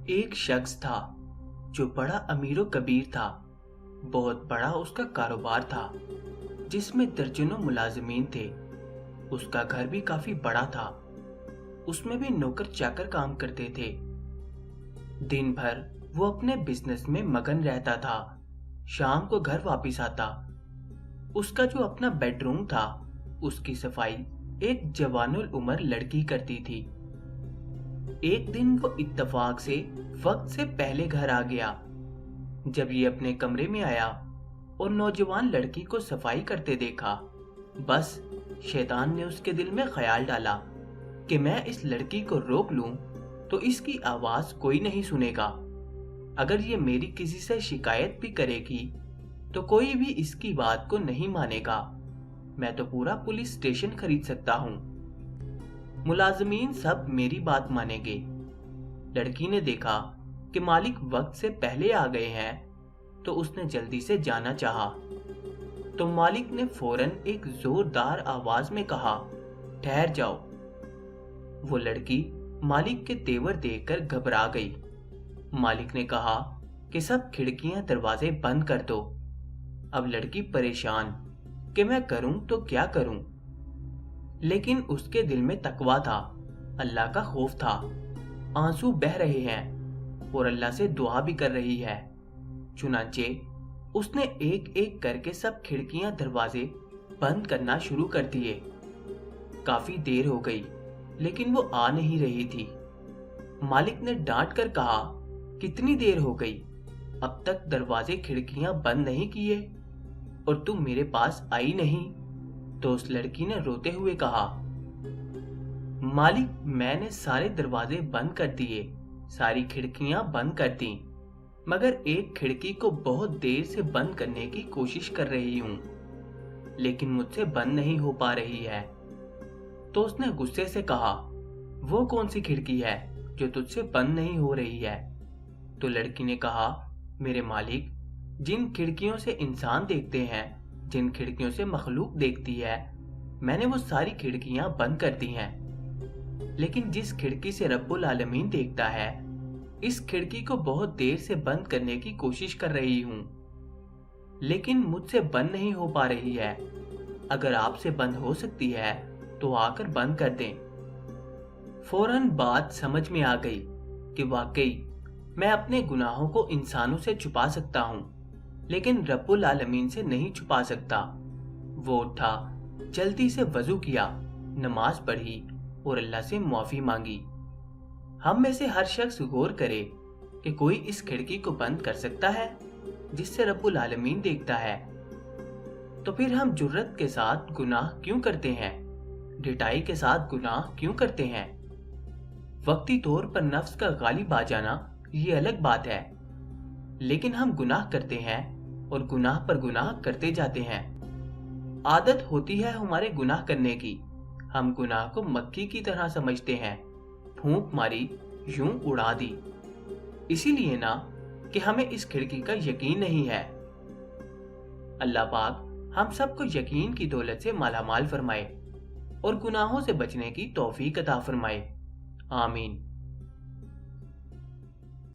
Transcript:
ایک شخص تھا جو بڑا امیر و کبیر تھا۔ بہت بڑا اس کا کاروبار تھا جس میں درجنوں ملازمین تھے۔ اس کا گھر بھی کافی بڑا تھا، اس میں بھی نوکر چاکر کام کرتے تھے۔ دن بھر وہ اپنے بزنس میں مگن رہتا تھا، شام کو گھر واپس آتا۔ اس کا جو اپنا بیڈ روم تھا اس کی صفائی ایک جوان العمر لڑکی کرتی تھی۔ ایک دن وہ اتفاق سے وقت سے پہلے گھر آ گیا۔ جب یہ اپنے کمرے میں آیا اور نوجوان لڑکی کو صفائی کرتے دیکھا، بس شیطان نے اس کے دل میں خیال ڈالا کہ میں اس لڑکی کو روک لوں تو اس کی آواز کوئی نہیں سنے گا۔ اگر یہ میری کسی سے شکایت بھی کرے گی تو کوئی بھی اس کی بات کو نہیں مانے گا۔ میں تو پورا پولیس اسٹیشن خرید سکتا ہوں، ملازمین سب میری بات مانیں گے۔ لڑکی نے دیکھا کہ مالک وقت سے پہلے آ گئے ہیں تو اس نے جلدی سے جانا چاہا، تو مالک نے فوراً ایک زوردار آواز میں کہا، ٹھہر جاؤ۔ وہ لڑکی مالک کے تیور دیکھ کر گھبرا گئی۔ مالک نے کہا کہ سب کھڑکیاں دروازے بند کر دو۔ اب لڑکی پریشان کہ میں کروں تو کیا کروں، لیکن اس کے دل میں تقویٰ تھا، اللہ کا خوف تھا۔ آنسو بہہ رہے ہیں اور اللہ سے دعا بھی کر رہی ہے۔ چنانچہ اس نے ایک ایک کر کے سب کھڑکیاں دروازے بند کرنا شروع کر دیے۔ کافی دیر ہو گئی لیکن وہ آ نہیں رہی تھی۔ مالک نے ڈانٹ کر کہا، کتنی دیر ہو گئی، اب تک دروازے کھڑکیاں بند نہیں کیے اور تم میرے پاس آئی نہیں؟ تو اس لڑکی نے روتے ہوئے کہا، مالک میں نے سارے دروازے بند کر دیے، ساری کھڑکیاں بند کر دیں، مگر ایک کھڑکی کو بہت دیر سے بند کرنے کی کوشش کر رہی ہوں لیکن مجھ سے بند نہیں ہو پا رہی ہے۔ تو اس نے غصے سے کہا، وہ کون سی کھڑکی ہے جو تجھ سے بند نہیں ہو رہی ہے؟ تو لڑکی نے کہا، میرے مالک، جن کھڑکیوں سے انسان دیکھتے ہیں، جن کھڑکیوں سے مخلوق دیکھتی ہے، میں نے وہ ساری کھڑکیاں بند کر دی ہیں، لیکن جس کھڑکی سے رب العالمین دیکھتا ہے، اس کھڑکی کو بہت دیر سے بند کرنے کی کوشش کر رہی ہوں لیکن مجھ سے بند نہیں ہو پا رہی ہے۔ اگر آپ سے بند ہو سکتی ہے تو آ کر بند کر دیں۔ فوراً بات سمجھ میں آ گئی کہ واقعی میں اپنے گناہوں کو انسانوں سے چھپا سکتا ہوں لیکن رب العالمین سے نہیں چھپا سکتا۔ وہ اٹھا، جلدی سے وضو کیا، نماز پڑھی اور اللہ سے معافی مانگی۔ ہم میں سے ہر شخص غور کرے کہ کوئی اس کھڑکی کو بند کر سکتا ہے جس سے رب العالمین دیکھتا ہے؟ تو پھر ہم جرت کے ساتھ گناہ کیوں کرتے ہیں؟ ڈٹائی کے ساتھ گناہ کیوں کرتے ہیں؟ وقتی طور پر نفس کا غالب آ جانا یہ الگ بات ہے، لیکن ہم گناہ کرتے ہیں اور گناہ پر گناہ کرتے جاتے ہیں۔ عادت ہوتی ہے ہمارے گناہ کرنے کی، ہم گناہ کو مکھی کی طرح سمجھتے ہیں، پھونک ماری یوں اڑا دی۔ اسی لیے نا کہ ہمیں اس کھڑکی کا یقین نہیں ہے۔ اللہ پاک ہم سب کو یقین کی دولت سے مالا مال فرمائے اور گناہوں سے بچنے کی توفیق عطا فرمائے، آمین۔